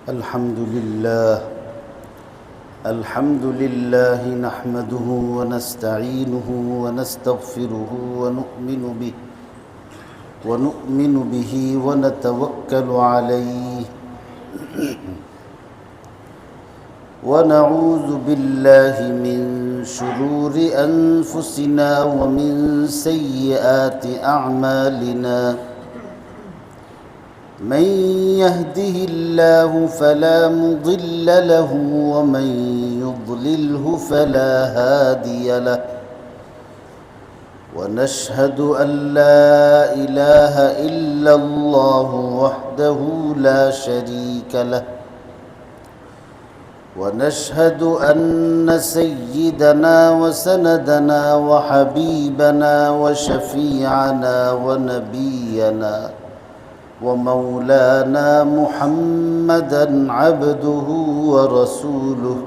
الحمد لله نحمده ونستعينه ونستغفره ونؤمن به ونتوكل عليه ونعوذ بالله من شرور أنفسنا ومن سيئات أعمالنا من يهده الله فلا مضل له ومن يضلله فلا هادي له ونشهد أن لا إله إلا الله وحده لا شريك له ونشهد أن سيدنا وسندنا وحبيبنا وشفيعنا ونبينا ومولانا محمدا عبده ورسوله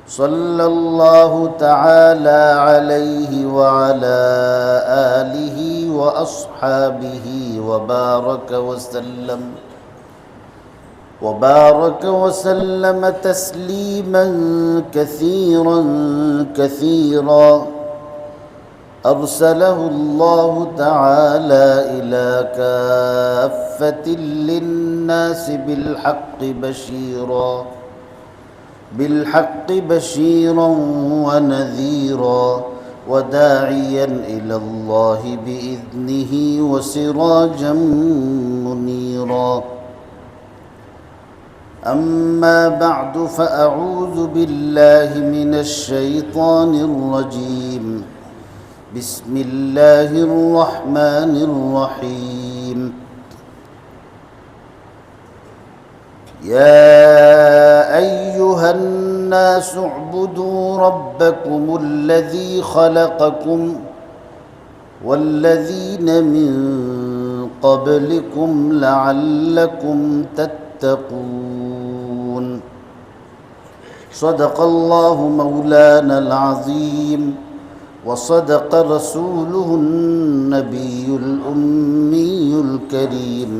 صلى الله تعالى عليه وعلى آله وأصحابه وبارك وسلم تسليما كثيرا أرسله الله تعالى إلى كافة للناس بالحق بشيرا ونذيرا وداعيا إلى الله بإذنه وسراجا منيرا أما بعد فأعوذ بالله من الشيطان الرجيم بسم الله الرحمن الرحيم يا أيها الناس اعبدوا ربكم الذي خلقكم والذين من قبلكم لعلكم تتقون صدق الله مولانا العظيم وصدق رسوله النبي الأمي الكريم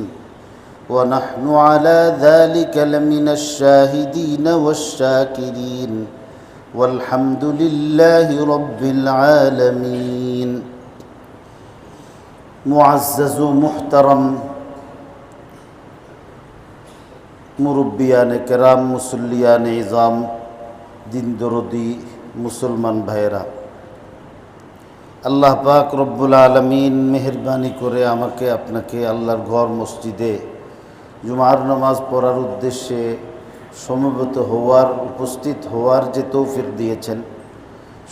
ونحن على ذلك لمن الشاهدين والشاكرين والحمد لله رب العالمين معزز محترم মুরব্বিয়ানে কেরাম মুসল্লিয়ানে ইজাম দিন দরদি মুসলমান ভাইরা, আল্লাহ পাক রব্বুল আলামিন মেহেরবানি করে আমাকে আপনাকে আল্লাহর ঘর মসজিদে জুমার নামাজ পড়ার উদ্দেশ্যে সমবেত হওয়ার উপস্থিত হওয়ার যে তৌফিক দিয়েছেন,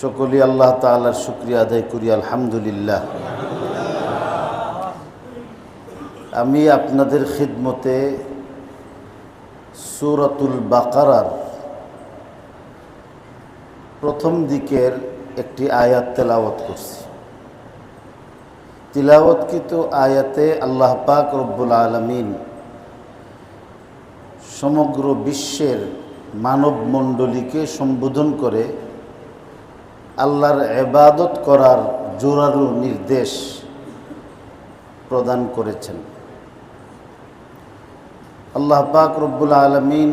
সকলেই আল্লাহ তাআলার শুকরিয়া আদায় করি আলহামদুলিল্লাহ। আমি আপনাদের খিদমতে সূরাতুল বাকারার প্রথম দিকের একটি আয়াত তেলাওয়াত করছি। তিলাওয়াতকৃত আয়াতে আল্লাহ পাক রব্বুল আলামিন সমগ্র বিশ্বের মানব মণ্ডলীকে সম্বোধন করে আল্লাহর ইবাদত করার জোরালো নির্দেশ প্রদান করেছেন। আল্লাহ পাক রব্বুল আলামিন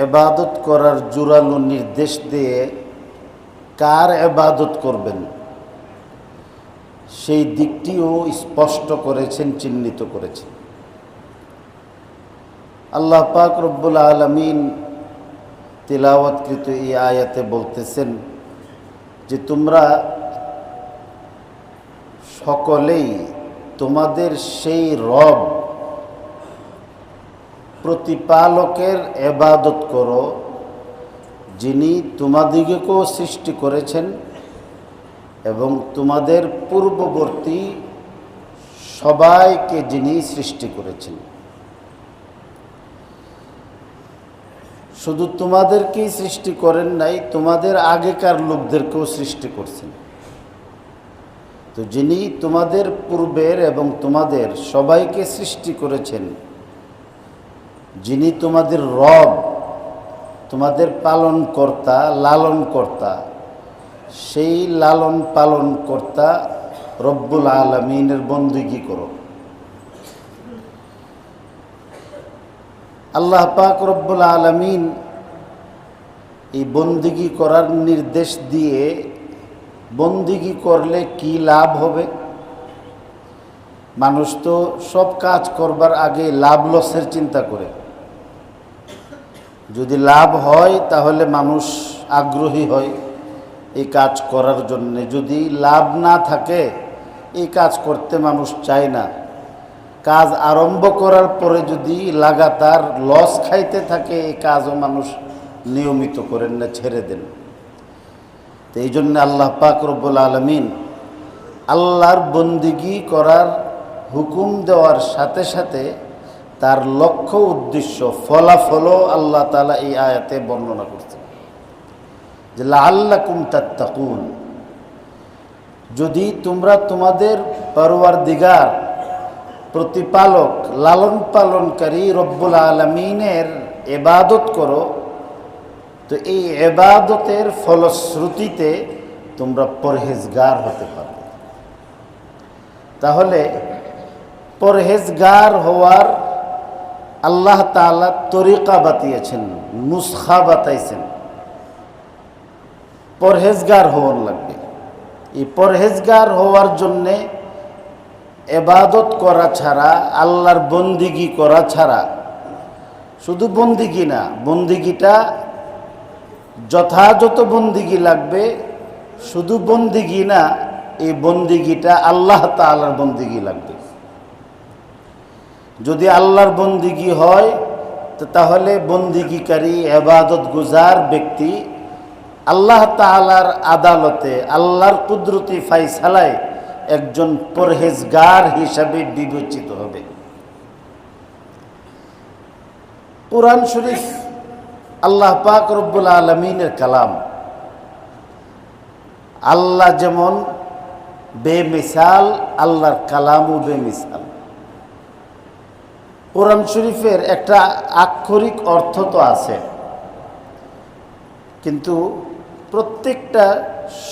ইবাদত করার জোরালো নির্দেশ দিয়ে কার ইবাদত করবেন সেই দিকটিও স্পষ্ট করেছেন, চিহ্নিত করেছেন। আল্লাহ পাক রব্বুল আলামিন তিলাওয়াতকৃত এই আয়াতে বলতেছেন যে তোমরা সকলেই তোমাদের সেই রব প্রতিপালকের ইবাদত করো যিনি তোমাদিগকেও সৃষ্টি করেছেন এবং তোমাদের পূর্ববর্তী সবাইকে যিনি সৃষ্টি করেছেন। শুধু তোমাদেরকেই সৃষ্টি করেন নাই, তোমাদের আগেকার লোকদেরকেও সৃষ্টি করছেন। তো যিনি তোমাদের পূর্বের এবং তোমাদের সবাইকে সৃষ্টি করেছেন, যিনি তোমাদের রব, তোমাদের পালনকর্তা, লালনকর্তা, সেই লালন পালন কর্তা রব্বুল আলামিনের বন্দেগী করো। আল্লাহ পাক রব্বুল আলামিন এই বন্দিগি করার নির্দেশ দিয়ে বন্দিগি করলে কি লাভ হবে? মানুষ তো সব কাজ করবার আগে লাভ লসের চিন্তা করে। যদি লাভ হয় তাহলে মানুষ আগ্রহী হয় এই কাজ করার জন্য। যদি লাভ না থাকে এই কাজ করতে মানুষ চায় না। কাজ আরম্ভ করার পরে যদি লাগাতার লস খাইতে থাকে এই কাজও মানুষ নিয়মিত করেন না, ছেড়ে দেন। তো এই জন্য আল্লাহ পাক রব্বুল আলামিন আল্লাহর বন্দিগি করার হুকুম দেওয়ার সাথে সাথে তার লক্ষ্য উদ্দেশ্য ফলাফলও আল্লাহ তাআলা এই আয়াতে বর্ণনা করছেন যে লাআল্লাকুম তাত্তাকুন, যদি তোমরা তোমাদের পরওয়ারদিগার প্রতিপালক লালন পালনকারী রব্বুল আলামিনের ইবাদত করো, তো এই ইবাদতের ফলশ্রুতিতে তোমরা পরহেজগার হতে পারবে। তাহলে পরহেজগার হওয়ার আল্লাহ তাআলা তরিকা বাতিয়েছেন, নুসখা বাতাইছেন। পরহেজগার হওয়ার লাগবে। এই পরহেজগার হওয়ার জন্যে ইবাদত করা ছাড়া, আল্লাহর বন্দিগি করা ছাড়া, শুধু বন্দিগি না, বন্দিগিটা যথাযথ বন্দিগি লাগবে। শুধু বন্দিগি না, এই বন্দিগিটা আল্লাহ তাআলার বন্দিগি লাগবে। যদি আল্লাহর বন্দিগি হয় তাহলে বন্দিগিকারী ইবাদত গুজার ব্যক্তি আল্লাহ তাআলার আদালতে আল্লাহর কুদরতি ফায়সালায় একজন পরহেজগার হিসাবে বিবেচিত হবে। কুরআন শরীফ আল্লাহ পাক রব্বুল আলামিনের কালাম। আল্লাহ যেমন বেমিসাল, আল্লাহর কালামও বেমিসাল। কুরআন শরীফের একটা আক্ষরিক অর্থ তো আছে, কিন্তু প্রত্যেকটা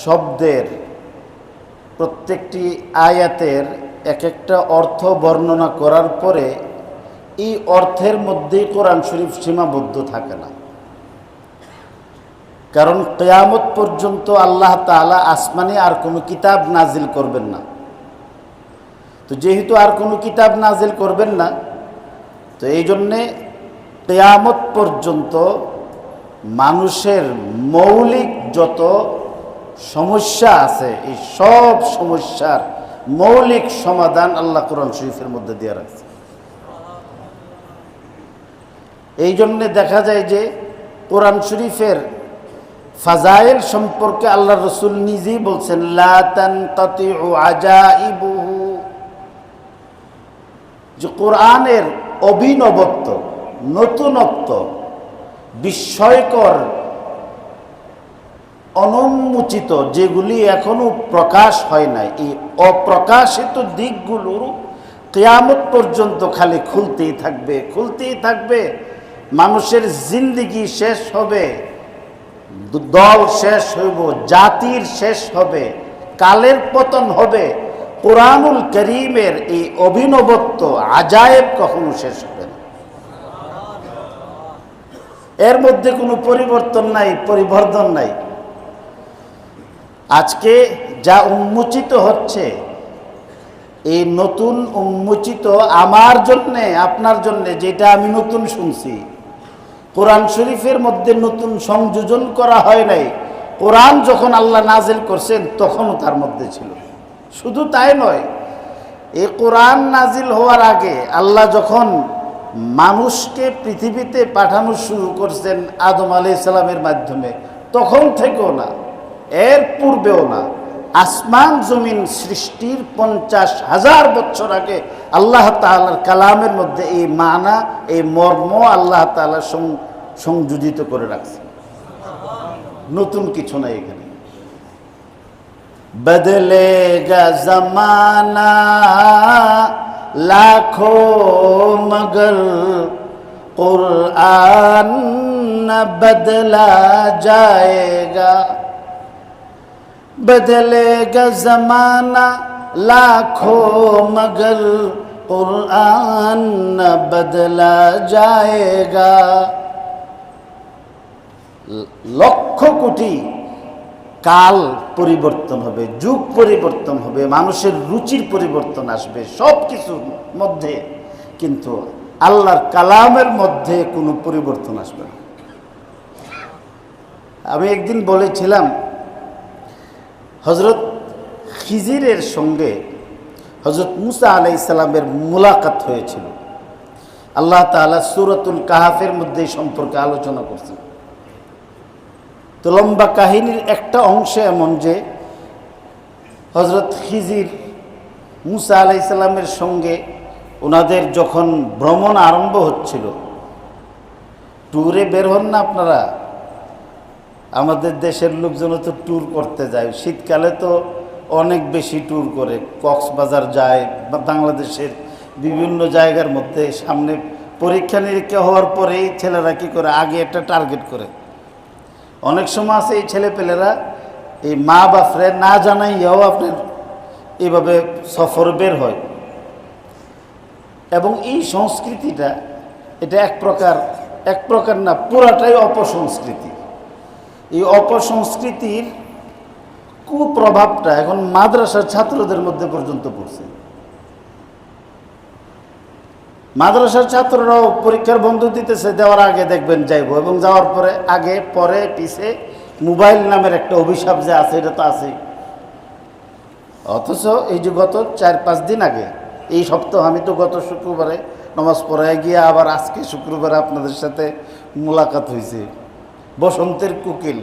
শব্দের, প্রত্যেকটি আয়াতের এক একটা অর্থ বর্ণনা করার পরে এই অর্থের মধ্যেই কোরআন শরীফ সীমাবদ্ধ থাকে না। কারণ কিয়ামত পর্যন্ত আল্লাহ তাআলা আসমানে আর কোনো কিতাব নাজিল করবেন না। তো যেহেতু আর কোনো কিতাব নাজিল করবেন না, তো এই জন্যে কিয়ামত পর্যন্ত মানুষের মৌলিক যত সমস্যা আছে এই সব সমস্যার মৌলিক সমাধান আল্লাহ কোরআন শরীফের মধ্যে দিয়ে রাখছে। এই জন্যে দেখা যায় যে কোরআন শরীফের ফাজাইল সম্পর্কে আল্লাহ রসুল নিজেই বলছেন, লা তানকাতিউ আজাইবুহু, যে কোরআনের অভিনবত্ব, নতুনত্ব, বিস্ময়কর, অনুন্মোচিত যেগুলি এখনো প্রকাশ হয় নাই, এই অপ্রকাশিত দিকগুলোর কিয়ামত পর্যন্ত খালি খুলতেই থাকবে, খুলতেই থাকবে। মানুষের জিন্দেগি শেষ হবে, দল শেষ হইব, জাতির শেষ হবে, কালের পতন হবে। কোরআনুল কারীমের এই অভিনবত্ব, আজায়েব কখনো শেষ হবে না। এর মধ্যে কোনো পরিবর্তন নাই, পরিবর্ধন নাই। আজকে যা উন্মোচিত হচ্ছে, এই নতুন উন্মোচিত আমার জন্যে, আপনার জন্যে, যেটা আমি নতুন শুনছি, কোরআন শরীফের মধ্যে নতুন সংযোজন করা হয় নাই। কোরআন যখন আল্লাহ নাজিল করছেন তখনও তার মধ্যে ছিল। শুধু তাই নয়, এই কোরআন নাজিল হওয়ার আগে আল্লাহ যখন মানুষকে পৃথিবীতে পাঠানো শুরু করছেন আদম আলাইহিস সালামের মাধ্যমে, তখন থেকেও না, এর পূর্বেও না, আসমান জমিন সৃষ্টির 50,000 বছর আগে আল্লাহ তাআলার কালামের মধ্যে এই মানা, এই মর্ম আল্লাহ তাআলা সংযোজিত করে রাখছে। নতুন কিছু নাই এখানে। বদলেগা জমানা লাখো মগর কুরআন না বদলা जाएगा। बदलेगा जमाना लाखों मगर कुरान न बदला जाएगा। লক্ষ কোটি কাল পরিবর্তন হবে, যুগ পরিবর্তন হবে, মানুষের রুচির পরিবর্তন আসবে সব কিছুর মধ্যে, কিন্তু আল্লাহর কালামের মধ্যে কোনো পরিবর্তন আসবে না। আমি একদিন বলেছিলাম হযরত খিজিরের সঙ্গে হযরত মুসা আলাইহিস সালামের মুলাকাত হয়েছিল। আল্লাহ তাআলা সূরাতুল কাহাফের মধ্যে সম্পর্কে আলোচনা করছেন। তো লম্বা কাহিনীর একটা অংশ এমন যে হযরত খিজির মুসা আলাইহিস সালামের সঙ্গে ওনাদের যখন ভ্রমণ আরম্ভ হচ্ছিল, ট্যুরে বের হন না আপনারা, আমাদের দেশের লোকজন তো ট্যুর করতে যায়, শীতকালে তো অনেক বেশি ট্যুর করে, কক্সবাজার যায় বা বাংলাদেশের বিভিন্ন জায়গার মধ্যে। সামনে পরীক্ষা নিরীক্ষা হওয়ার পরেই ছেলেরা কী করে, আগে একটা টার্গেট করে। অনেক সময় আছে এই ছেলেপেলেরা এই মা বাপরে না জানাইয়াও আপনার এইভাবে সফর বের হয়। এবং এই সংস্কৃতিটা, এটা এক প্রকার না, পুরাটাই অপসংস্কৃতি। এই অপসংস্কৃতির কুপ্রভাবটা এখন মাদ্রাসার ছাত্রদের মধ্যে পর্যন্ত পড়ছে। মাদ্রাসার ছাত্ররাও পরীক্ষার বন্ধ দিতেছে, দেওয়ার আগে দেখবেন যাইব, এবং যাওয়ার পরে আগে পরে পিছে মোবাইল নামের একটা অভিশাপ যে আছে, এটা তো আছেই। অথচ এই যে গত 4-5 দিন আগে, এই সপ্তাহ, আমি তো গত শুক্রবারে নামাজ পড়ায় গিয়ে আবার আজকে শুক্রবারে আপনাদের সাথে মোলাকাত হয়েছে, বসন্তের কোকিল।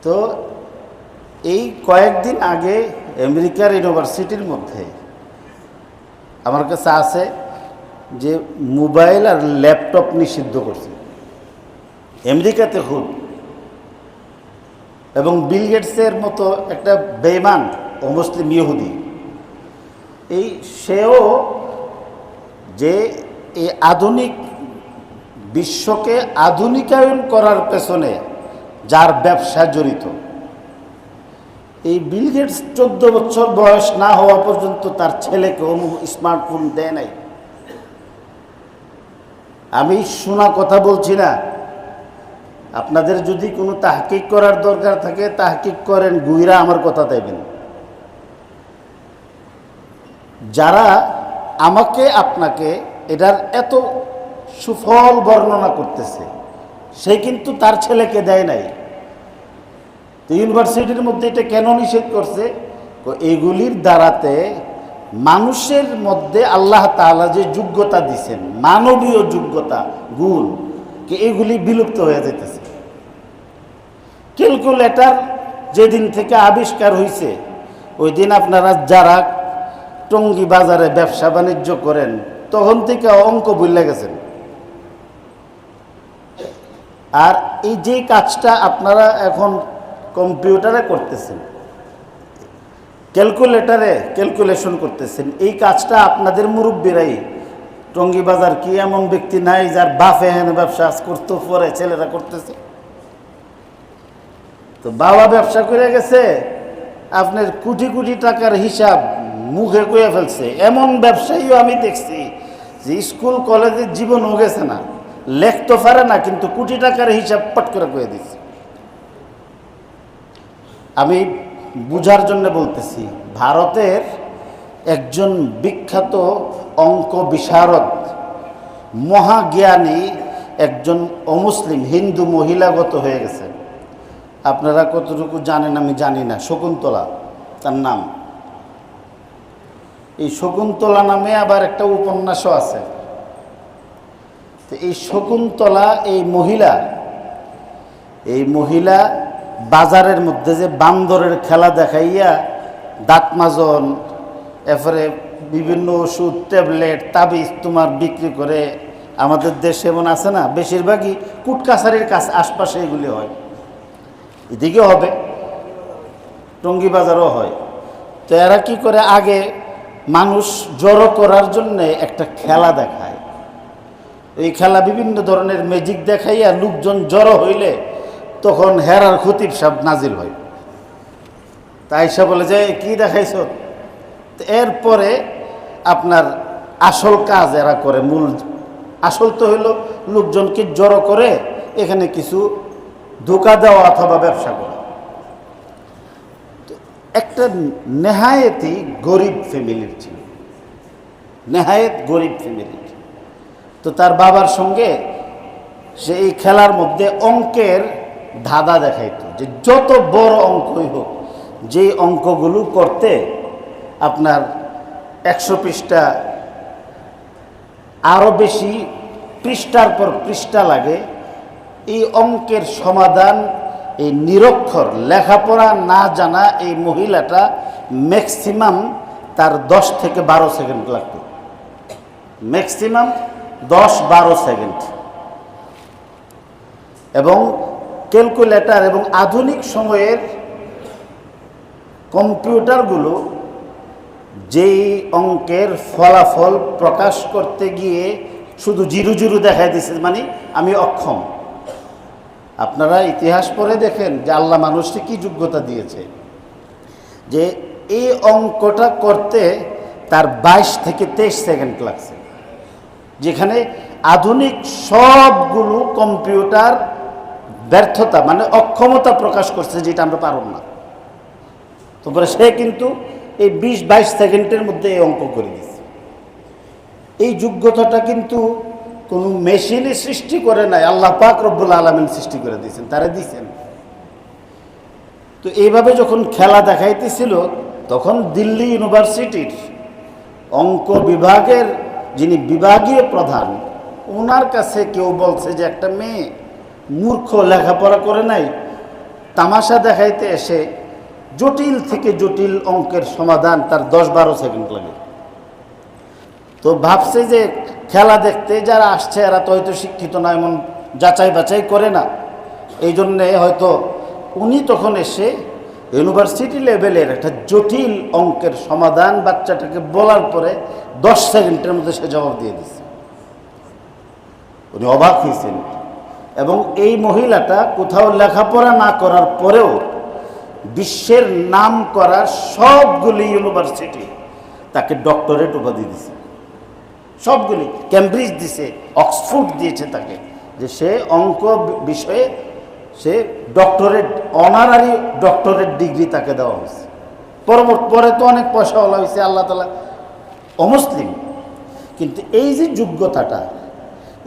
তো এই কয়েকদিন আগে আমেরিকার ইউনিভার্সিটির মধ্যে আমার কাছে আছে যে মোবাইল আর ল্যাপটপ নিষিদ্ধ করছে আমেরিকাতে খুব। এবং বিল গেটসের মতো একটা বেঈমান অমুসলিম ইহুদি, এই সেও যে এই আধুনিক বিশ্বকে আধুনিকায়ন করার পেছনে যার ব্যবসা জড়িত, এই বিল গেটস 14 বছর বয়স না হওয়া পর্যন্ত তার ছেলেকে স্মার্টফোন দেয় নাই। আমি শোনা কথা বলছি না, আপনাদের যদি কোনো তাহকিক করার দরকার থাকে তাহকিক করেন, গুইরা আমার কথা দেবেন। যারা আমাকে আপনাকে এটার এত সুফল বর্ণনা করতেছে, সে কিন্তু তার ছেলেকে দেয় নাই। তো ইউনিভার্সিটির মধ্যে এটা কেন নিষেধ করছে? এগুলির দ্বারাতে মানুষের মধ্যে আল্লাহ তাআলা যে যোগ্যতা দিছেন, মানবীয় যোগ্যতা, গুণ, এগুলি বিলুপ্ত হয়ে যেতেছে। ক্যালকুলেটর যেদিন থেকে আবিষ্কার হয়েছে, ওই দিন আপনারা যারা টঙ্গী বাজারে ব্যবসা বাণিজ্য করেন, তখন থেকে অঙ্ক ভুলে গেছেন। আর এই যে কাজটা আপনারা এখন কম্পিউটারে করতেছেন, ক্যালকুলেটরে ক্যালকুলেশন করতেছেন, এই কাজটা আপনাদের মুরব্বীরাই, টঙ্গী বাজার কি এমন ব্যক্তি নাই যার বাপে এখানে ব্যবসা করতে পরে ছেলেরা করতেছে? তো বাবা ব্যবসা করে গেছে, আপনার কোটি কোটি টাকার হিসাব মুখে কয়ে ফেলছে। এমন ব্যবসায়ীও আমি দেখছি যে স্কুল কলেজের জীবনও গেছে না, লেখতে পারে না, কিন্তু কোটি টাকার হিসাব পট করে কয়ে দিচ্ছে। আমি বুঝার জন্য বলতেছি, ভারতের একজন বিখ্যাত অঙ্ক বিশারদ, মহাজ্ঞানী একজন অমুসলিম হিন্দু মহিলাগত হয়ে গেছে। আপনারা কতটুকু জানেন আমি জানি না, শকুন্তলা তার নাম। এই শকুন্তলা নামে আবার একটা উপন্যাসও আছে। তো এই শকুন্তলা, এই মহিলা বাজারের মধ্যে যে বান্দরের খেলা দেখাইয়া দাঁত মাজন, এরপরে বিভিন্ন ওষুধ, ট্যাবলেট, তাবিজ তোমার বিক্রি করে, আমাদের দেশে এমন আছে না, বেশিরভাগই কুটকাছারির কাছে আশপাশে এগুলি হয়, এদিকে হবে, টঙ্গী বাজারও হয়। তো এরা কি করে, আগে মানুষ জড়ো করার জন্যে একটা খেলা দেখায়। এই খেলা বিভিন্ন ধরনের ম্যাজিক দেখাইয়া লোকজন জড়ো হইলে তখন হেরার খতিব সাহেব নাজিল হয়। তাই সে বলে যে কি দেখাইছ? এরপরে আপনার আসল কাজ এরা করে। মূল আসল তো হইল লোকজনকে জড়ো করে এখানে কিছু ধোঁকা দেওয়া অথবা ব্যবসা করা। একটা নেহায়েতই গরিব ফ্যামিলির ছিল, নেহায়েত গরিব ফ্যামিলির। তো তার বাবার সঙ্গে সে এই খেলার মধ্যে অঙ্কের ধাঁধা দেখাইতো, যে যত বড় অঙ্কই হোক, যেই অঙ্কগুলো করতে আপনার 100 পৃষ্ঠা আরও বেশি পৃষ্ঠার পর পৃষ্ঠা লাগে, এই অঙ্কের সমাধান এই নিরক্ষর লেখাপড়া না জানা এই মহিলাটা ম্যাক্সিমাম তার 10 থেকে 12 সেকেন্ড লাগতো, ম্যাক্সিমাম 10-12 সেকেন্ড। এবং ক্যালকুলেটর এবং আধুনিক সময়ের কম্পিউটারগুলো যেই অঙ্কের ফলাফল প্রকাশ করতে গিয়ে শুধু জিরো জিরো দেখাই দিচ্ছে, মানে আমি অক্ষম। আপনারা ইতিহাস পড়ে দেখেন যে আল্লাহ মানুষকে কি যোগ্যতা দিয়েছে, যে এই অঙ্কটা করতে তার 22 থেকে 23 সেকেন্ড লাগছে, যেখানে আধুনিক সবগুলো কম্পিউটার ব্যর্থতা মানে অক্ষমতা প্রকাশ করছে, যেটা আমরা পারব না। তারপরে সে কিন্তু এই 20-22 সেকেন্ডের মধ্যে এই অঙ্ক করে দিচ্ছে। এই যোগ্যতাটা কিন্তু কোনো মেশিনে সৃষ্টি করে নাই, আল্লাহ পাক রব্বুল আলামিন সৃষ্টি করে দিয়েছেন, তারা দিয়েছেন। তো এইভাবে যখন খেলা দেখাইতেছিল, তখন দিল্লি ইউনিভার্সিটির অঙ্ক বিভাগের যিনি বিভাগীয় প্রধান, ওনার কাছে কেউ বলছে যে একটা মেয়ে মূর্খ, লেখাপড়া করে নাই, তামাশা দেখাইতে এসে জটিল থেকে জটিল অঙ্কের সমাধান তার 10-12 সেকেন্ড লাগে। তো ভাবছে যে খেলা দেখতে যারা আসছে এরা তো হয়তো শিক্ষিত না, এমন যাচাই বাছাই করে না, এই জন্যে হয়তো উনি তখন এসে ইউনিভার্সিটি লেভেলের একটা জটিল অঙ্কের সমাধান বাচ্চাটাকে বলার পরে 10 সেকেন্ডের মধ্যে সে জবাব দিয়ে দিচ্ছে। উনি অবাক হয়েছেন। এবং এই মহিলাটা কোথাও লেখাপড়া না করার পরেও বিশ্বের নাম করা সবগুলি ইউনিভার্সিটি তাকে ডক্টরেট উপাধি দিছে, সবগুলি। ক্যামব্রিজ দিছে, অক্সফোর্ড দিয়েছে তাকে, যে সে অঙ্ক বিষয়ে সে ডক্টরেট, অনারারি ডক্টরেট ডিগ্রি তাকে দেওয়া হয়েছে। পরে তো অনেক পয়সাওয়ালা হয়েছে, আল্লাহ তাআলা অমুসলিম। কিন্তু এই যে যোগ্যতাটা,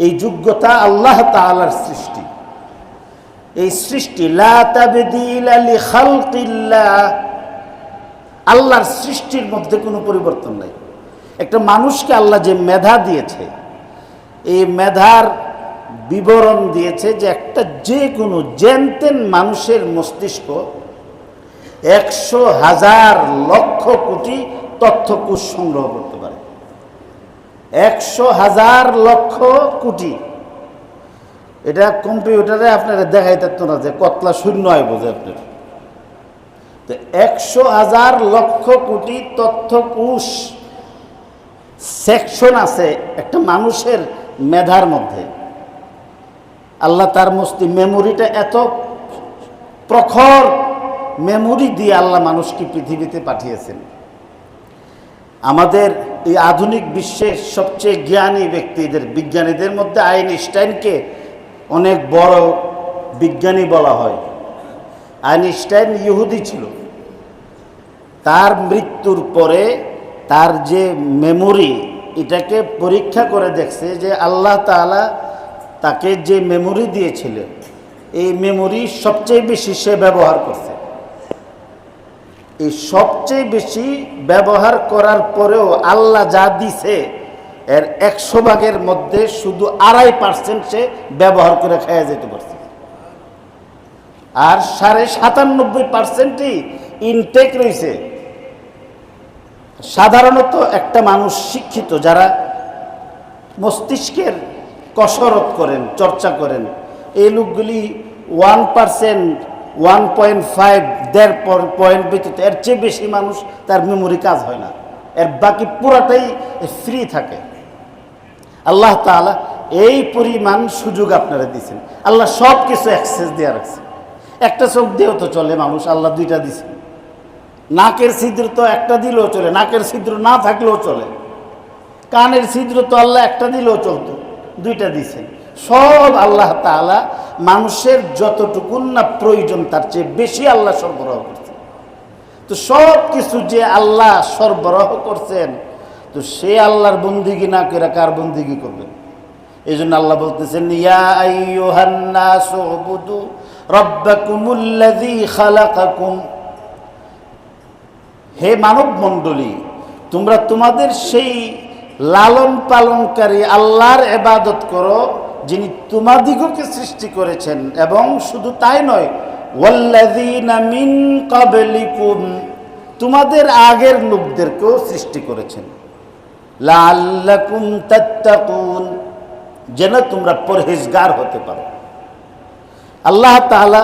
এই যোগ্যতা আল্লাহ তাআলার সৃষ্টি। এই সৃষ্টি লা তাবদীলা লিখালকিল্লাহ, আল্লাহর সৃষ্টির মধ্যে কোনো পরিবর্তন নাই। একটা মানুষকে আল্লাহ যে মেধা দিয়েছে, এই মেধার বিবরণ দিয়েছে যে একটা যে কোনো জেনতেন মানুষের মস্তিষ্ক 100,000 লক্ষ কোটি তথ্যকোষ সংগ্রহ করতে পারে। 100,000 লক্ষ কোটি। এটা কম্পিউটারে আপনারা দেখাইতে না যে কতলা শূন্য হয় বোঝে আপনার। তো 100,000 লক্ষ কোটি তথ্যকোষ সেকশন আছে একটা মানুষের মেধার মধ্যে। আল্লাহ তার মেমোরিটা এত প্রখর মেমোরি দিয়ে আল্লাহ মানুষকে পৃথিবীতে পাঠিয়েছেন। আমাদের এই আধুনিক বিশ্বের সবচেয়ে জ্ঞানী ব্যক্তিদের, বিজ্ঞানীদের মধ্যে আইনস্টাইনকে অনেক বড় বিজ্ঞানী বলা হয়। আইনস্টাইন ইহুদি ছিল। তার মৃত্যুর পরে তার যে মেমোরি, এটাকে পরীক্ষা করে দেখছে যে আল্লাহ তাআলা তাকে যে মেমোরি দিয়েছিল, এই মেমোরি সবচেয়ে বেশি সে ব্যবহার করছে। এই সবচেয়ে বেশি ব্যবহার করার পরেও আল্লাহ যা দিছে এর 100 ভাগের মধ্যে শুধু 2.5% সে ব্যবহার করে খেয়ে যেতে পারছে, আর 97.5%ই ইনটেক রয়েছে। সাধারণত একটা মানুষ শিক্ষিত, যারা মস্তিষ্কের কসরত করেন, চর্চা করেন, এই লোকগুলি 1%, 1.5, 1.5 পয়েন্ট ব্যতীত এর চেয়ে বেশি মানুষ তার মেমোরি কাজ হয় না, এর বাকি পুরাটাই ফ্রি থাকে। আল্লাহ তাআলা এই পরিমাণ সুযোগ আপনারা দিয়েছেন। আল্লাহ সব কিছু অ্যাক্সেস দিয়ে রাখছে। একটা চোখ দিয়েও তো চলে মানুষ, আল্লাহ 2টা দিয়েছেন। নাকের ছিদ্র তো একটা দিলেও চলে, নাকের ছিদ্র না থাকলেও চলে। কানের ছিদ্র তো আল্লাহ একটা দিলেও চলতো, দুইটা দিছেন। সব আল্লাহ তাআলা মানুষের যতটুকুন না প্রয়োজন তার চেয়ে বেশি আল্লাহ সরবরাহ করছেন। তো সব কিছু যে আল্লাহ সরবরাহ করছেন, তো সে আল্লাহর বন্দিগি না করে কার বন্দিগি করবেন? এই জন্য আল্লাহ বলতেছেন, ইয়া আইয়ুহান নাসু উবুদু রাব্বাকুমুল্লাযী খালাকাকুম, হে মানব মণ্ডলী, তোমরা তোমাদের সেই লালন পালনকারী আল্লাহর ইবাদত করো যিনি তোমাদিগকে সৃষ্টি করেছেন, এবং শুধু তাই নয়, ওয়াল্লাযীনা মিন ক্বাবলিকুম, তোমাদের আগের লোকদেরকেও সৃষ্টি করেছেন, লাআল্লাকুম তাত্তাকুন, যেন তোমরা পরহেজগার হতে পারো। আল্লাহ তাআলা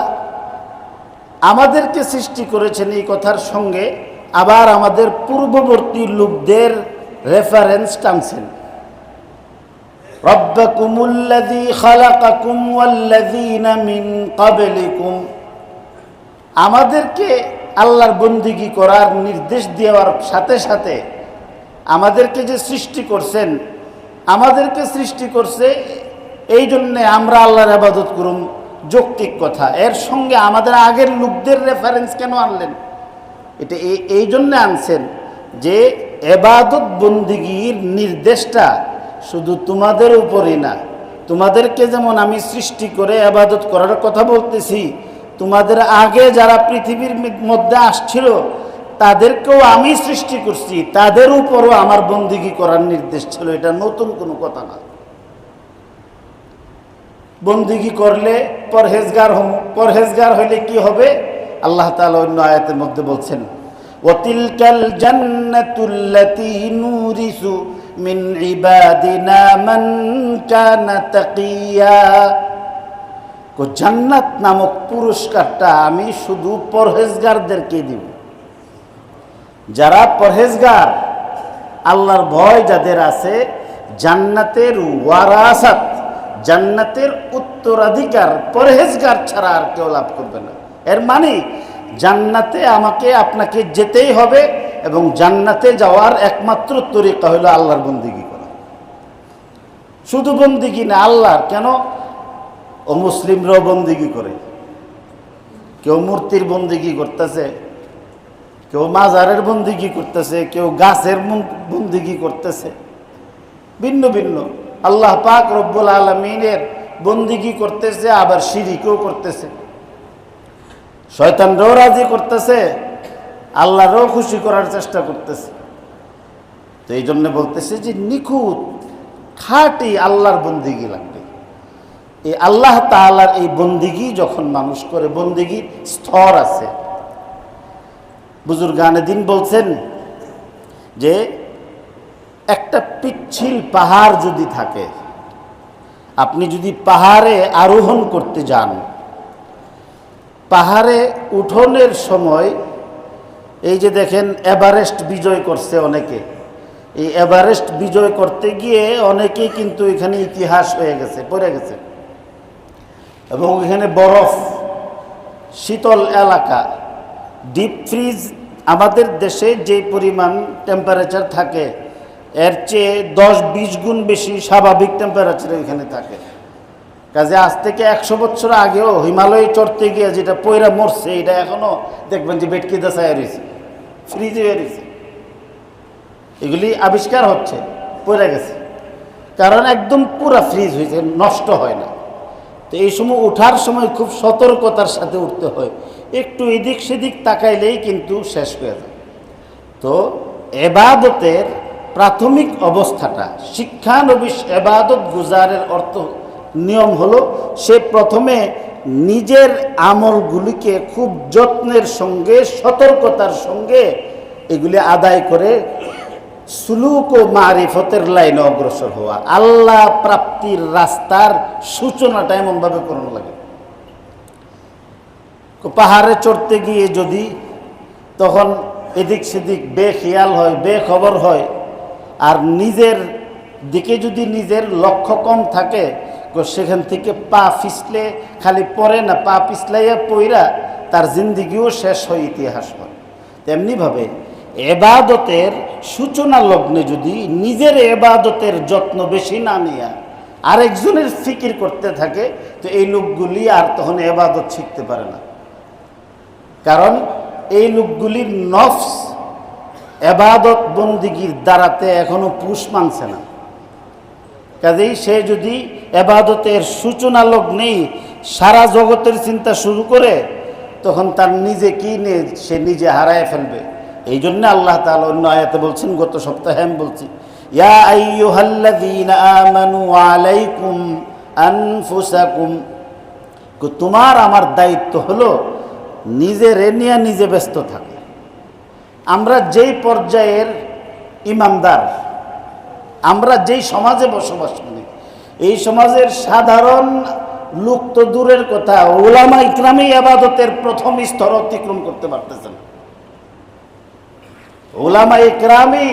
আমাদেরকে সৃষ্টি করেছেন এই কথার সঙ্গে আবার আমাদের পূর্ববর্তী লোকদের রেফারেন্স টানছেন। রব্বাকুমুল্লাযী খালাকাকুম ওয়াল্লাযীনা মিন ক্বাবলিকুম, আমাদেরকে আল্লাহর বন্দিগি করার নির্দেশ দেওয়ার সাথে সাথে আমাদেরকে যে সৃষ্টি করছেন, আমাদেরকে সৃষ্টি করছে এই জন্যে আমরা আল্লাহর ইবাদত করুম, যৌক্তিক কথা। এর সঙ্গে আমাদের আগের লোকদের রেফারেন্স কেন আনলেন? এটা এই জন্যে আনছেন যে ইবাদত বন্দিগির নির্দেশটা শুধু তোমাদের উপরই না, তোমাদেরকে যেমন আমি সৃষ্টি করে ইবাদত করার কথা বলতেছি, তোমাদের আগে যারা পৃথিবীর মধ্যে আসছিল তাদেরকেও আমি সৃষ্টি করছি, তাদের উপরও আমার বন্দিগি করার নির্দেশ ছিল। এটা নতুন কোনো কথা না। বন্দিগি করলে পরহেজগার হব, পরহেজগার হইলে কি হবে? আল্লাহ তাআলা অন্য আয়াতের মধ্যে বলছেন, ওয়াতিলকাল জান্নাতুল্লাতী নুরিসু মিন ইবাদিনা মান কানা তাকিয়া, জান্নাত নামক পুরস্কারটা আমি শুধু পরহেজগারদেরকে দিব। যারা পরহেজগার, আল্লাহর ভয় যাদের আছে, জান্নাতের ওয়ারাসাত, জান্নাতের উত্তরাধিকার পরহেজগার ছাড়া আর কেউ লাভ করবে না। এর মানে জান্নাতে আমাকে আপনাকে যেতেই হবে, এবং জান্নাতে যাওয়ার একমাত্র তরিকা হলো আল্লাহর বন্দিগি করা। শুধু বন্দিগি না, আল্লাহর কেন, ও মুসলিমরাও বন্দিগি করে। কেউ মূর্তির বন্দিগি করতেছে, কেউ মাজারের বন্দিগি করতেছে, কেউ গাছের বন্দিগি করতেছে, ভিন্ন ভিন্ন। আল্লাহ পাক রব্বুল আলামিনের বন্দিগি করতেছে, আবার শিরিকও করতেছে। শয়তানরাও রাজি করতেছে, আল্লাহরও খুশি করার চেষ্টা করতেছে। তো এই জন্য বলতেছে যে নিখুঁত খাঁটি আল্লাহর বন্দিগি লাগবে। এই আল্লাহ তাআলার এই বন্দিগি যখন মানুষ করে, বন্দিগির স্তর আছে। বুজুর্গানে দিন বলছেন যে একটা পিচ্ছিল পাহাড় যদি থাকে, আপনি যদি পাহাড়ে আরোহণ করতে যান, পাহাড়ে উঠোনের সময় এই যে দেখেন এভারেস্ট বিজয় করছে অনেকে, এই এভারেস্ট বিজয় করতে গিয়ে অনেকেই কিন্তু এখানে ইতিহাস হয়ে গেছে, পড়ে গেছে। এবং এখানে বরফ, শীতল এলাকা, ডিপ ফ্রিজ, আমাদের দেশে যে পরিমাণ টেম্পারেচার থাকে এর চেয়ে 10-20 গুণ বেশি স্বাভাবিক টেম্পারেচার এখানে থাকে। কাজে আজ থেকে 100 বছর আগেও হিমালয়ে চড়তে গিয়ে যেটা পয়রা মরছে, এটা এখনো দেখবেন যে বেটকি দাসায় রয়েছে, ফ্রিজ হয়ে রয়েছে। এগুলি আবিষ্কার হচ্ছে, পয়রা গেছে, কারণ একদম পুরা ফ্রিজ হয়েছে, নষ্ট হয় না। তো এই সময় ওঠার সময় খুব সতর্কতার সাথে উঠতে হয়, একটু এদিক সেদিক তাকাইলেই কিন্তু শেষ হয়ে যায়। তো এবাদতের প্রাথমিক অবস্থাটা, শিক্ষানবিশ এবাদত গুজারের অর্থ নিয়ম হলো, সে প্রথমে নিজের আমলগুলিকে খুব যত্নের সঙ্গে, সতর্কতার সঙ্গে এগুলি আদায় করে সুলুক ও মারিফতের লাইনে অগ্রসর হওয়া। আল্লাহ প্রাপ্তির রাস্তার সূচনাটা এমনভাবে করানো লাগে। পাহাড়ে চড়তে গিয়ে যদি তখন এদিক সেদিক বেখেয়াল হয়, বেখবর হয়, আর নিজের দিকে যদি নিজের লক্ষ্য কম থাকে, সেখান থেকে পা পিছলে খালি পড়ে না, পা পিছলাইয়া পইরা তার জিন্দিগিও শেষ হয়, ইতিহাস হয়। তেমনিভাবে এবাদতের সূচনা লগ্নে যদি নিজের এবাদতের যত্ন বেশি না নিয়ে আরেকজনের ফিকির করতে থাকে, তো এই লোকগুলি আর তখন এবাদত শিখতে পারে না। কারণ এই লোকগুলির নফস এবাদত বন্দিগির দ্বারাতে এখনো পুষ মানছে না। কাজেই সে যদি এবাদতের সূচনা লগ্নেই সারা জগতের চিন্তা শুরু করে, তখন তার নিজে কি নিয়ে সে নিজে হারায় ফেলবে। এই জন্য আল্লাহ তাআলা অন্য আয়াতে বলছেন, গত সপ্তাহে আমি বলছি, ইয়া আইয়ুহাল্লাযীনা আমানু আলাইকুম আনফুসাকুম, তোমার আমার দায়িত্ব হলো নিজের নিয়ে নিজে ব্যস্ত থাকে। আমরা যেই পর্যায়ের ইমানদার, আমরা যেই সমাজে বসবাস করি, এই সমাজের সাধারণ লোক তো দূরের কথা, উলামা ইকরামই ইবাদতের প্রথম স্তর অতিক্রম করতে পারতেছেন। উলামা ইকরামই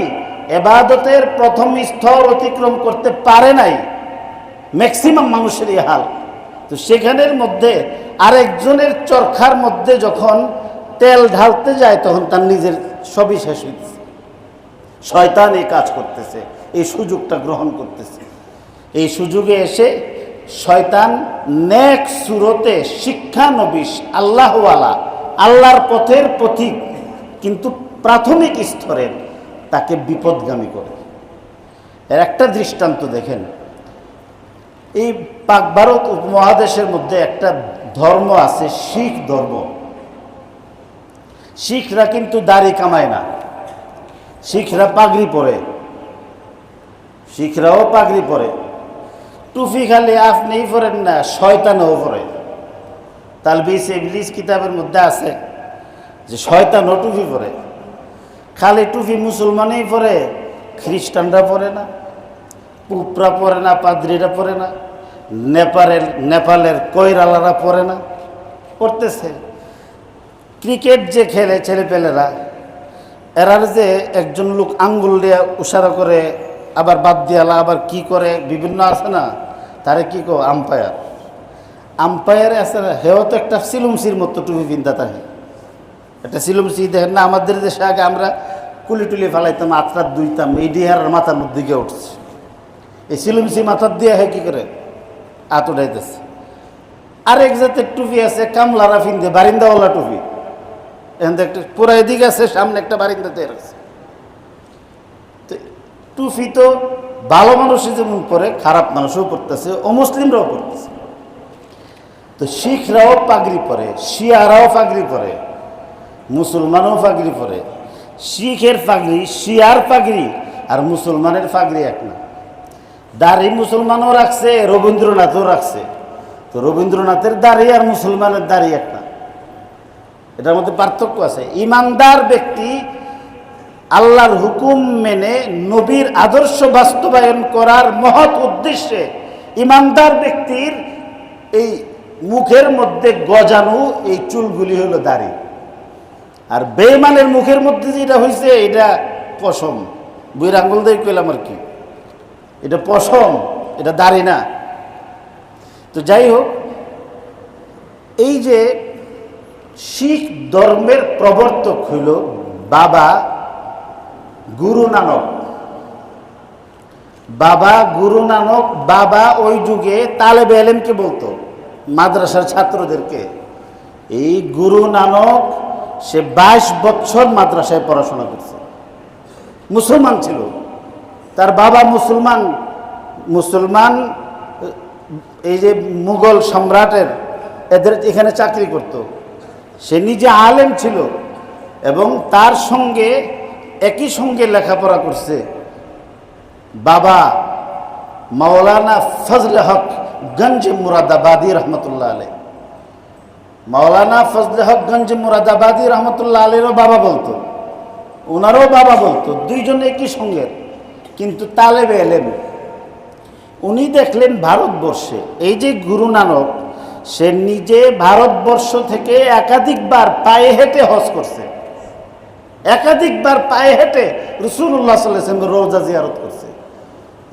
ইবাদতের প্রথম স্তর অতিক্রম করতে পারে নাই, ম্যাক্সিমাম মানুষেরই হাল। তো সেখানের মধ্যে আরেকজনের চরখার মধ্যে যখন তেল ঢালতে যায়, তখন তার নিজের সবই শেষ হইতেছে। শয়তান এই কাজ করতেছে, এই সুযোগটা গ্রহণ করতেছে। এই সুযোগে এসে শয়তান নেক সুরতে শিক্ষানবিশ আল্লাহওয়ালা, আল্লাহর পথের পথিক কিন্তু প্রাথমিক স্তরের তাকে বিপদগামী করে। এর একটা দৃষ্টান্ত দেখেন, এই পাক ভারত উপমহাদেশের মধ্যে একটা ধর্ম আছে, শিখ ধর্ম। শিখরা কিন্তু দাড়ি কামায় না, শিখরা পাগড়ি পরে, শিখরাও পাগড়ি পরে। টুপি খালি আপনিই পরেন না, শয়তানও পরে। তালবিস ইবলিস কিতাবের মধ্যে আছে যে শয়তানও টুপি পরে। খালি টুপি মুসলমানই পরে, খ্রিস্টানরা পরে না, পুপরা পরে না, পাদ্রীরা পরে না, নেপালের কৈরালারা পরে না, পড়তেছে। ক্রিকেট যে খেলে ছেলেপেলেরা, এরার যে একজন লোক আঙ্গুল দিয়ে উসারা করে, আবার বাদ দিয়ালা, আবার কি করে, বিভিন্ন আছে না, তারে কি কো আম্পায়ার। আম্পায়ারে আছে না, হেও তো একটা সিলুমসির মতো টুপি পিন্তা থাকে। একটা সিলুমসি দেখেন না, আমাদের দেশে আগে আমরা কুলি টুলি ফেলাইতাম, আত্রাত দুইতাম, এই ডিহার মাথার মধ্যে গিয়ে উঠছে। এই সিলুমসি মাথার দিয়ে হে কি করে আত উঠাইতেছে। আরেক জাতের টুপি আছে কামলারা ফিনতে, বারিন্দাওয়ালা টুপি। এখান থেকে একটা পুরা এদিকে আছে, সামনে একটা বারিন্দাতে রাখছে। তো টুপি তো ভালো মানুষই যেমন পরে, খারাপ মানুষও পড়তেছে, অমুসলিমরাও পড়তেছে। তো শিখরাও পাগড়ি পরে, শিয়ারাও পাগড়ি পরে, মুসলমানও পাগড়ি পরে। শিখের পাগড়ি, শিয়ার পাগড়ি আর মুসলমানের পাগড়ি এক না। দাড়ি মুসলমানও রাখছে, রবীন্দ্রনাথও রাখছে। তো রবীন্দ্রনাথের দাড়ি আর মুসলমানের দাড়ি এক না, এটার মধ্যে পার্থক্য আছে। ইমানদার ব্যক্তি আল্লাহর হুকুম মেনে নবীর আদর্শ বাস্তবায়ন করার মহৎ উদ্দেশ্যে ইমানদার ব্যক্তির এই মুখের মধ্যে গজানো এই চুলগুলি হলো দাড়ি। আর বেঈমানের মুখের মধ্যে যেটা হয়েছে, এটা পশম। বুইর আঙ্গুল দিয়ে কইলাম আর কি, এটা পশম, এটা দাড়ি না। তো যাই হোক, এই যে শিখ ধর্মের প্রবর্তক হইল বাবা গুরু নানক। বাবা গুরু নানক, বাবা ওই যুগে তালেবে এলেমকে বলতো, মাদ্রাসার ছাত্রদেরকে। এই গুরু নানক সে 22 বছর মাদ্রাসায় পড়াশোনা করছে, মুসলমান ছিল। তার বাবা মুসলমান এই যে মুঘল সম্রাটের এদের এখানে চাকরি করত। সে নিজে আলেম ছিল এবং তার সঙ্গে একই সঙ্গে লেখাপড়া করছে বাবা মাওলানা ফজলে হক গঞ্জ মুরাদাবাদী রহমতুল্লাহ আলাই। মাওলানা ফজলে হক গঞ্জ মুরাদাবাদী রহমতুল্লাহ আলাইরও বাবা বলতো, ওনারও বাবা বলতো, দুইজনে একই সঙ্গে, কিন্তু তালেবে এলেম। উনি দেখলেন ভারতবর্ষে এই যে গুরু নানক, সে নিজে ভারতবর্ষ থেকে একাধিকবার পায়ে হেঁটে হজ করছে, একাধিকবার পায়ে হেঁটে রাসূলুল্লাহ সাল্লাল্লাহু আলাইহি ওয়াসাল্লামের রওজা জিয়ারত করছে।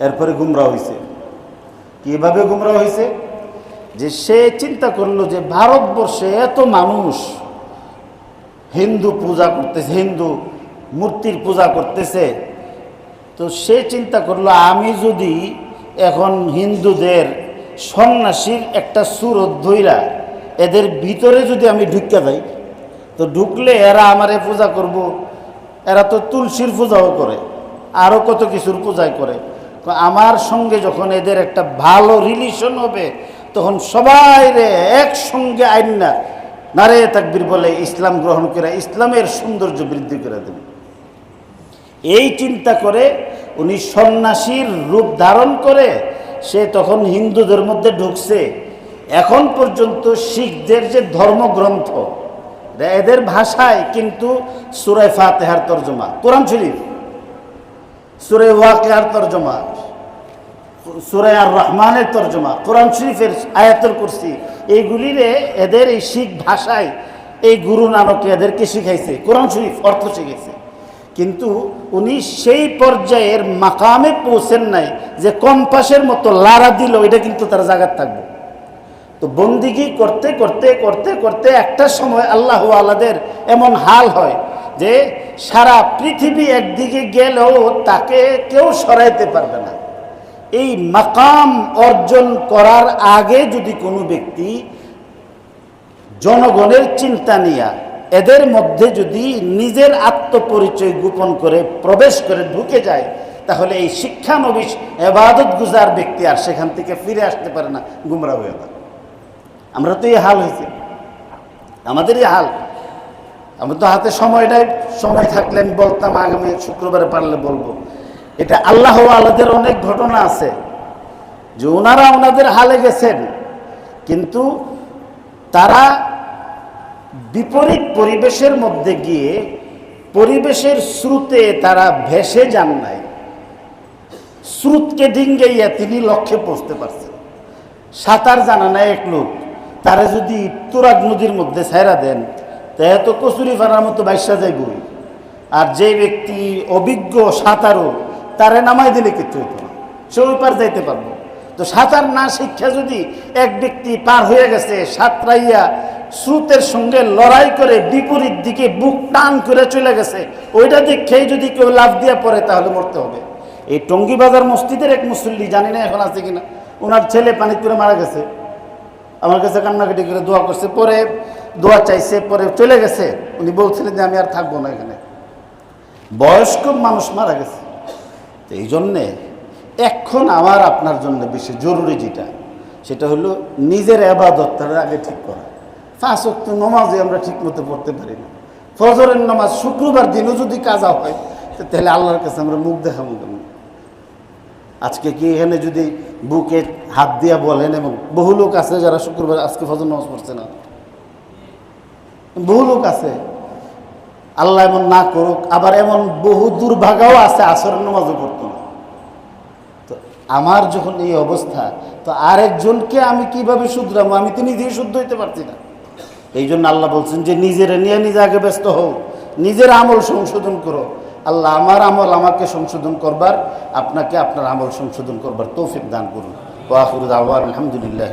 এরপরে গুমরাহ হয়েছে। কিভাবে গুমরাহ হয়েছে? যে সে চিন্তা করলো যে ভারতবর্ষে এত মানুষ হিন্দু পূজা করতেছে, হিন্দু মূর্তির পূজা করতেছে। তো সে চিন্তা করলো, আমি যদি এখন হিন্দুদের সন্ন্যাসীর একটা সুরত ধইরা এদের ভিতরে যদি আমি ঢুকে যাই, তো ঢুকলে এরা আমারে পূজা করব। এরা তো তুলসীর পূজাও করে, আরও কত কিছুর পূজাই করে। তো আমার সঙ্গে যখন এদের একটা ভালো রিলেশন হবে, তখন সবাই রে একসঙ্গে আইনা নারে তাকবীর বলে ইসলাম গ্রহণ করে ইসলামের সৌন্দর্য বৃদ্ধি করে দেবে। এই চিন্তা করে উনি সন্ন্যাসীর রূপ ধারণ করে সে তখন হিন্দুদের মধ্যে ঢুকছে। এখন পর্যন্ত শিখদের যে ধর্মগ্রন্থ, এদের ভাষায় কিন্তু সূরা ফাতিহার তরজমা, কোরআন শরীফ, সূরা ওয়াকিয়ার তরজমা, সূরা আর রহমানের তরজমা, কোরআন শরীফের আয়াতুল কুরসি, এইগুলিরে এদের এই শিখ ভাষায় এই গুরু নানক এদেরকে শিখাইছে, কোরআন শরীফ অর্থ শিখাইছে। কিন্তু উনি সেই পর্যায়ের মাকামে পৌঁছেন নাই যে কম্পাসের মতো লারা দিল এটা কিন্তু তার জায়গায় থাকবে। তো বন্দিগি করতে করতে করতে করতে একটা সময় আল্লাহ আলাদের এমন হাল হয় যে সারা পৃথিবী একদিকে গেলেও তাকে কেউ সরাইতে পারবে না। এই মাকাম অর্জন করার আগে যদি কোনো ব্যক্তি জনগণের চিন্তা নিয়ে এদের মধ্যে যদি নিজের আত্মপরিচয় গোপন করে প্রবেশ করে ঢুকে যায়, তাহলে এই শিক্ষানবিশ এবাদত গুজার ব্যক্তি আর সেখান থেকে ফিরে আসতে পারে না, গুমরা হয়ে যায়। আমরা তো এই হাল হয়েছে, আমাদের এই হাল। আমরা তো হাতে সময় থাকলে আমি বলতাম, আগামী শুক্রবারে পারলে বলবো। এটা আল্লাহ আলাদের অনেক ঘটনা আছে যে ওনারা ওনাদের হালে গেছেন, কিন্তু তারা বিপরীত পরিবেশের মধ্যে গিয়ে পরিবেশের স্রোতে তারা ভেসে যান নাই, স্রোতকে ডিঙ্গাইয়া তিনি লক্ষ্যে পৌঁছতে পারছেন। সাঁতার জানা নাই এক লোক, তারা যদি তুরাগ নদীর মধ্যে ছাইরা দেন তাই তো কচুরি ফানার মতো বাইসা যাইবই। আর যে ব্যক্তি অভিজ্ঞ সাঁতারও, তারে নামাই দিলে কিছু হতো না, সে ওই পার যাইতে পারবো। তো সাঁতার না শিক্ষা যদি এক ব্যক্তি পার হয়ে গেছে, সাঁতরাইয়া স্রোতের সঙ্গে লড়াই করে বিপরীত দিকে বুক টান করে চলে গেছে, ওইটা দেখেই যদি কেউ লাফ দিয়ে পড়ে তাহলে মরতে হবে। এই টঙ্গী বাজার মসজিদের এক মুসল্লি, জানি না এখন আছে কিনা, ওনার ছেলে পানি করে মারা গেছে। আমার কাছে কান্নাকাটি করে দোয়া করছে, পরে দোয়া চাইছে, পরে চলে গেছে। উনি বলছিলেন যে আমি আর থাকবো না এখানে। বয়স্ক মানুষ মারা গেছে। তো এই জন্যে এখন আমার আপনার জন্য বেশি জরুরি যেটা, সেটা হলো নিজের আবাদতটার আগে ঠিক করা। 5 ওয়াক্ত নামাজে আমরা ঠিক মতো পড়তে পারি না। ফজরের নামাজ শুক্রবার দিনও যদি কাজা হয়, তাহলে আল্লাহর কাছে আমরা মুখ দেখাবো কেমন? আজকে কি এখানে যদি বুকে হাত দিয়া বলেন, এবং বহু লোক আছে যারা শুক্রবার আজকে ফজর নামাজ পড়ছে না, বহু লোক আছে, আল্লাহ এমন না করুক। আবার এমন বহু দুর্ভাগাও আছে আসরের নামাজও পড়তো না। তো আমার যখন এই অবস্থা, তো আরেকজনকে আমি কিভাবে শুধরাবো? আমি তো নিজেই শুদ্ধ হইতে পারছি না। এই জন্য আল্লাহ বলছেন যে নিজের নিয়ে নিজে আগে ব্যস্ত হও, নিজের আমল সংশোধন করো। আল্লাহ আমার আমল আমাকে সংশোধন করবার, আপনাকে আপনার আমল সংশোধন করবার তৌফিক দান করুন। ওয়া আখিরু দাওয়ানা আলহামদুলিল্লাহ।